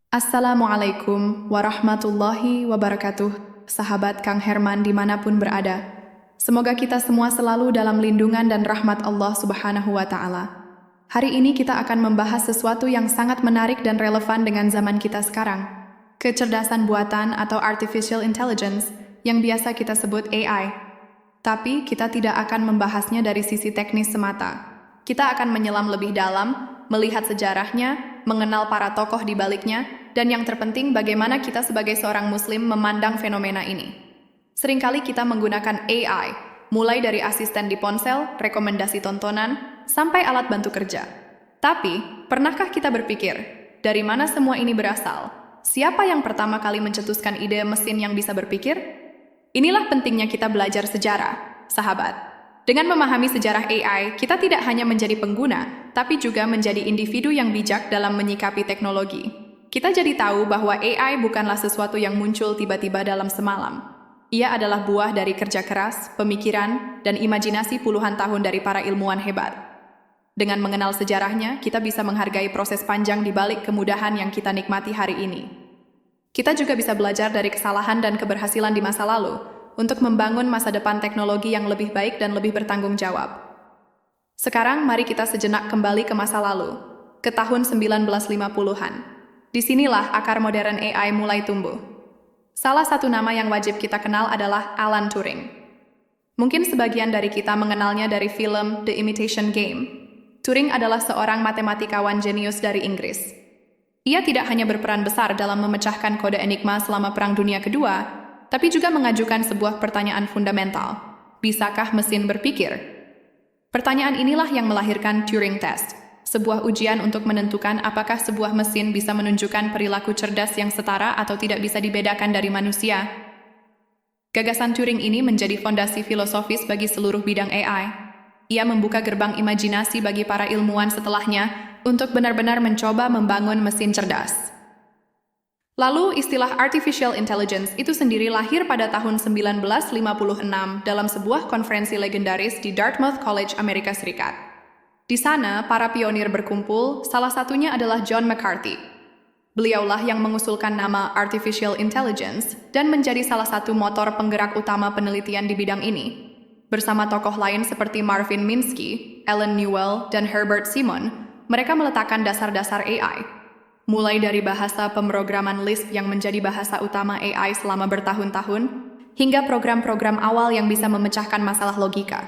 Assalamualaikum warahmatullahi wabarakatuh, sahabat Kang Herman dimanapun berada. Semoga kita semua selalu dalam lindungan dan rahmat Allah Subhanahu wa Ta'ala. Hari ini kita akan membahas sesuatu yang sangat menarik dan relevan dengan zaman kita sekarang. Kecerdasan buatan atau Artificial Intelligence yang biasa kita sebut AI. Tapi kita tidak akan membahasnya dari sisi teknis semata. Kita akan menyelam lebih dalam, melihat sejarahnya, mengenal para tokoh di baliknya, dan yang terpenting bagaimana kita sebagai seorang muslim memandang fenomena ini. Seringkali kita menggunakan AI, mulai dari asisten di ponsel, rekomendasi tontonan, sampai alat bantu kerja. Tapi, pernahkah kita berpikir, dari mana semua ini berasal? Siapa yang pertama kali mencetuskan ide mesin yang bisa berpikir? Inilah pentingnya kita belajar sejarah, sahabat. Dengan memahami sejarah AI, kita tidak hanya menjadi pengguna, tapi juga menjadi individu yang bijak dalam menyikapi teknologi. Kita jadi tahu bahwa AI bukanlah sesuatu yang muncul tiba-tiba dalam semalam. Ia adalah buah dari kerja keras, pemikiran, dan imajinasi puluhan tahun dari para ilmuwan hebat. Dengan mengenal sejarahnya, kita bisa menghargai proses panjang di balik kemudahan yang kita nikmati hari ini. Kita juga bisa belajar dari kesalahan dan keberhasilan di masa lalu, untuk membangun masa depan teknologi yang lebih baik dan lebih bertanggung jawab. Sekarang, mari kita sejenak kembali ke masa lalu, ke tahun 1950-an. Disinilah akar modern AI mulai tumbuh. Salah satu nama yang wajib kita kenal adalah Alan Turing. Mungkin sebagian dari kita mengenalnya dari film The Imitation Game. Turing adalah seorang matematikawan jenius dari Inggris. Ia tidak hanya berperan besar dalam memecahkan kode enigma selama Perang Dunia Kedua, tapi juga mengajukan sebuah pertanyaan fundamental. Bisakah mesin berpikir? Pertanyaan inilah yang melahirkan Turing Test, sebuah ujian untuk menentukan apakah sebuah mesin bisa menunjukkan perilaku cerdas yang setara atau tidak bisa dibedakan dari manusia. Gagasan Turing ini menjadi fondasi filosofis bagi seluruh bidang AI. Ia membuka gerbang imajinasi bagi para ilmuwan setelahnya untuk benar-benar mencoba membangun mesin cerdas. Lalu, istilah Artificial Intelligence itu sendiri lahir pada tahun 1956 dalam sebuah konferensi legendaris di Dartmouth College, Amerika Serikat. Di sana, para pionir berkumpul, salah satunya adalah John McCarthy. Beliaulah yang mengusulkan nama Artificial Intelligence dan menjadi salah satu motor penggerak utama penelitian di bidang ini. Bersama tokoh lain seperti Marvin Minsky, Alan Newell, dan Herbert Simon, mereka meletakkan dasar-dasar AI. Mulai dari bahasa pemrograman Lisp yang menjadi bahasa utama AI selama bertahun-tahun, hingga program-program awal yang bisa memecahkan masalah logika.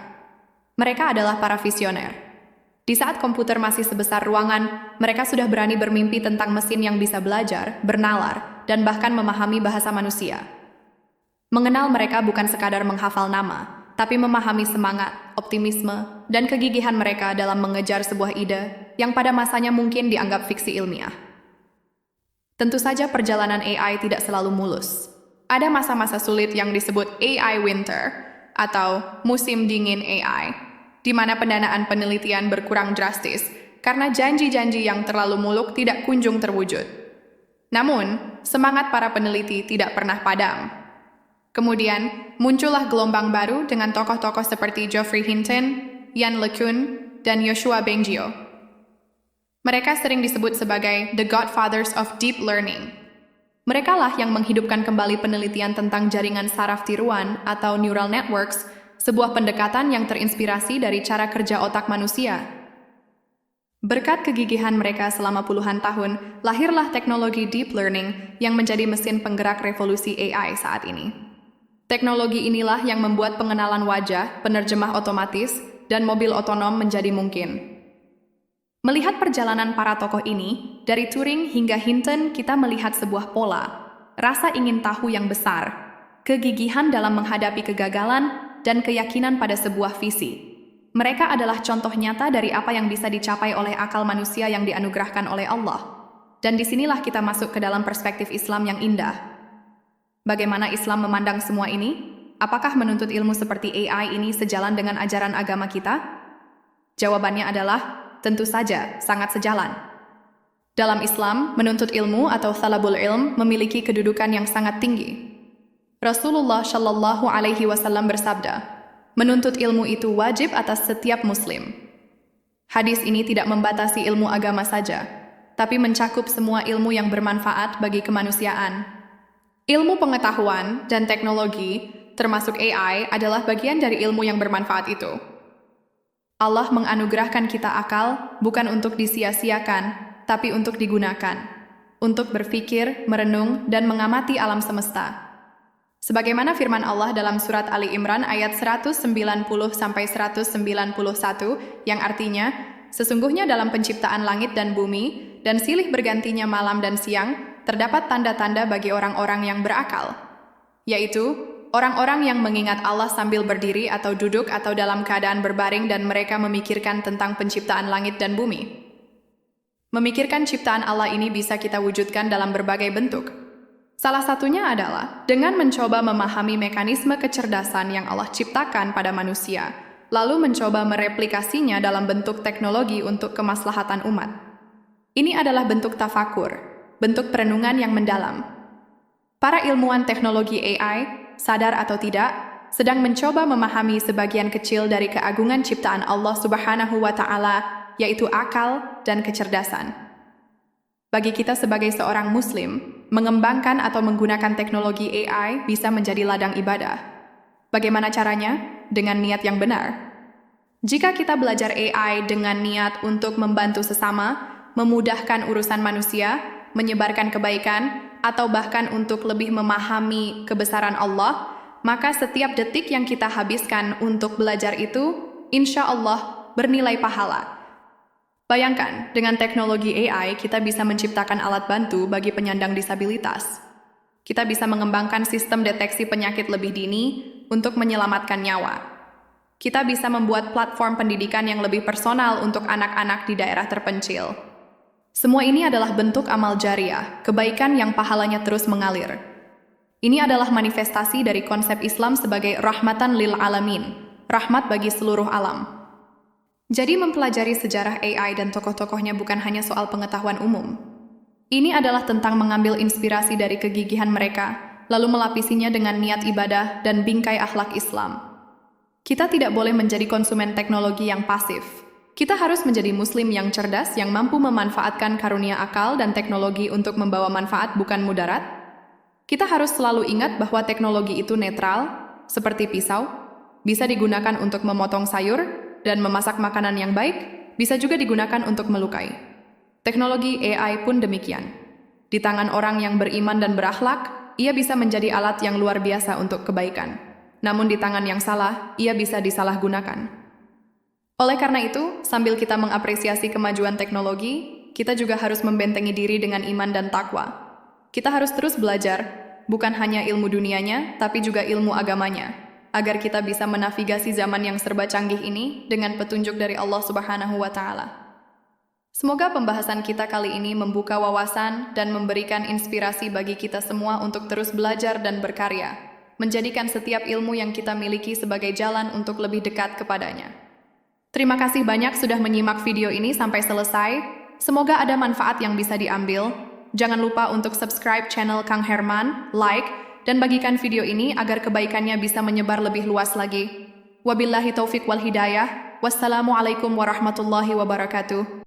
Mereka adalah para visioner. Di saat komputer masih sebesar ruangan, mereka sudah berani bermimpi tentang mesin yang bisa belajar, bernalar, dan bahkan memahami bahasa manusia. Mengenal mereka bukan sekadar menghafal nama, tapi memahami semangat, optimisme, dan kegigihan mereka dalam mengejar sebuah ide yang pada masanya mungkin dianggap fiksi ilmiah. Tentu saja perjalanan AI tidak selalu mulus. Ada masa-masa sulit yang disebut AI Winter atau musim dingin AI, di mana pendanaan penelitian berkurang drastis karena janji-janji yang terlalu muluk tidak kunjung terwujud. Namun, semangat para peneliti tidak pernah padam. Kemudian, muncullah gelombang baru dengan tokoh-tokoh seperti Geoffrey Hinton, Yann LeCun, dan Yoshua Bengio. Mereka sering disebut sebagai the godfathers of deep learning. Merekalah yang menghidupkan kembali penelitian tentang jaringan saraf tiruan atau neural networks, sebuah pendekatan yang terinspirasi dari cara kerja otak manusia. Berkat kegigihan mereka selama puluhan tahun, lahirlah teknologi deep learning yang menjadi mesin penggerak revolusi AI saat ini. Teknologi inilah yang membuat pengenalan wajah, penerjemah otomatis, dan mobil otonom menjadi mungkin. Melihat perjalanan para tokoh ini, dari Turing hingga Hinton kita melihat sebuah pola, rasa ingin tahu yang besar, kegigihan dalam menghadapi kegagalan, dan keyakinan pada sebuah visi. Mereka adalah contoh nyata dari apa yang bisa dicapai oleh akal manusia yang dianugerahkan oleh Allah. Dan disinilah kita masuk ke dalam perspektif Islam yang indah. Bagaimana Islam memandang semua ini? Apakah menuntut ilmu seperti AI ini sejalan dengan ajaran agama kita? Jawabannya adalah tentu saja, sangat sejalan. Dalam Islam, menuntut ilmu atau thalabul ilm memiliki kedudukan yang sangat tinggi. Rasulullah Shallallahu Alaihi Wasallam bersabda, menuntut ilmu itu wajib atas setiap muslim. Hadis ini tidak membatasi ilmu agama saja, tapi mencakup semua ilmu yang bermanfaat bagi kemanusiaan. Ilmu pengetahuan dan teknologi, termasuk AI, adalah bagian dari ilmu yang bermanfaat itu. Allah menganugerahkan kita akal bukan untuk disia-siakan, tapi untuk digunakan, untuk berpikir, merenung, dan mengamati alam semesta. Sebagaimana firman Allah dalam surat Ali Imran ayat 190-191 yang artinya, sesungguhnya dalam penciptaan langit dan bumi, dan silih bergantinya malam dan siang, terdapat tanda-tanda bagi orang-orang yang berakal, yaitu orang-orang yang mengingat Allah sambil berdiri atau duduk atau dalam keadaan berbaring dan mereka memikirkan tentang penciptaan langit dan bumi. Memikirkan ciptaan Allah ini bisa kita wujudkan dalam berbagai bentuk. Salah satunya adalah dengan mencoba memahami mekanisme kecerdasan yang Allah ciptakan pada manusia, lalu mencoba mereplikasinya dalam bentuk teknologi untuk kemaslahatan umat. Ini adalah bentuk tafakur, bentuk perenungan yang mendalam. Para ilmuwan teknologi AI, sadar atau tidak, sedang mencoba memahami sebagian kecil dari keagungan ciptaan Allah Subhanahu wa Ta'ala, yaitu akal dan kecerdasan. Bagi kita sebagai seorang Muslim, mengembangkan atau menggunakan teknologi AI bisa menjadi ladang ibadah. Bagaimana caranya? Dengan niat yang benar. Jika kita belajar AI dengan niat untuk membantu sesama, memudahkan urusan manusia, menyebarkan kebaikan, atau bahkan untuk lebih memahami kebesaran Allah, maka setiap detik yang kita habiskan untuk belajar itu, insya Allah bernilai pahala. Bayangkan, dengan teknologi AI, kita bisa menciptakan alat bantu bagi penyandang disabilitas. Kita bisa mengembangkan sistem deteksi penyakit lebih dini untuk menyelamatkan nyawa. Kita bisa membuat platform pendidikan yang lebih personal untuk anak-anak di daerah terpencil. Semua ini adalah bentuk amal jariah, kebaikan yang pahalanya terus mengalir. Ini adalah manifestasi dari konsep Islam sebagai rahmatan lil alamin, rahmat bagi seluruh alam. Jadi mempelajari sejarah AI dan tokoh-tokohnya bukan hanya soal pengetahuan umum. Ini adalah tentang mengambil inspirasi dari kegigihan mereka, lalu melapisinya dengan niat ibadah dan bingkai akhlak Islam. Kita tidak boleh menjadi konsumen teknologi yang pasif. Kita harus menjadi muslim yang cerdas yang mampu memanfaatkan karunia akal dan teknologi untuk membawa manfaat bukan mudarat. Kita harus selalu ingat bahwa teknologi itu netral, seperti pisau, bisa digunakan untuk memotong sayur, dan memasak makanan yang baik, bisa juga digunakan untuk melukai. Teknologi AI pun demikian. Di tangan orang yang beriman dan berakhlak, ia bisa menjadi alat yang luar biasa untuk kebaikan. Namun di tangan yang salah, ia bisa disalahgunakan. Oleh karena itu, sambil kita mengapresiasi kemajuan teknologi, kita juga harus membentengi diri dengan iman dan takwa. Kita harus terus belajar, bukan hanya ilmu dunianya, tapi juga ilmu agamanya, agar kita bisa menavigasi zaman yang serba canggih ini dengan petunjuk dari Allah Subhanahu wa Ta'ala. Semoga pembahasan kita kali ini membuka wawasan dan memberikan inspirasi bagi kita semua untuk terus belajar dan berkarya, menjadikan setiap ilmu yang kita miliki sebagai jalan untuk lebih dekat kepadanya. Terima kasih banyak sudah menyimak video ini sampai selesai. Semoga ada manfaat yang bisa diambil. Jangan lupa untuk subscribe channel Kang Herman, like, dan bagikan video ini agar kebaikannya bisa menyebar lebih luas lagi. Wabillahi taufik wal hidayah. Wassalamualaikum warahmatullahi wabarakatuh.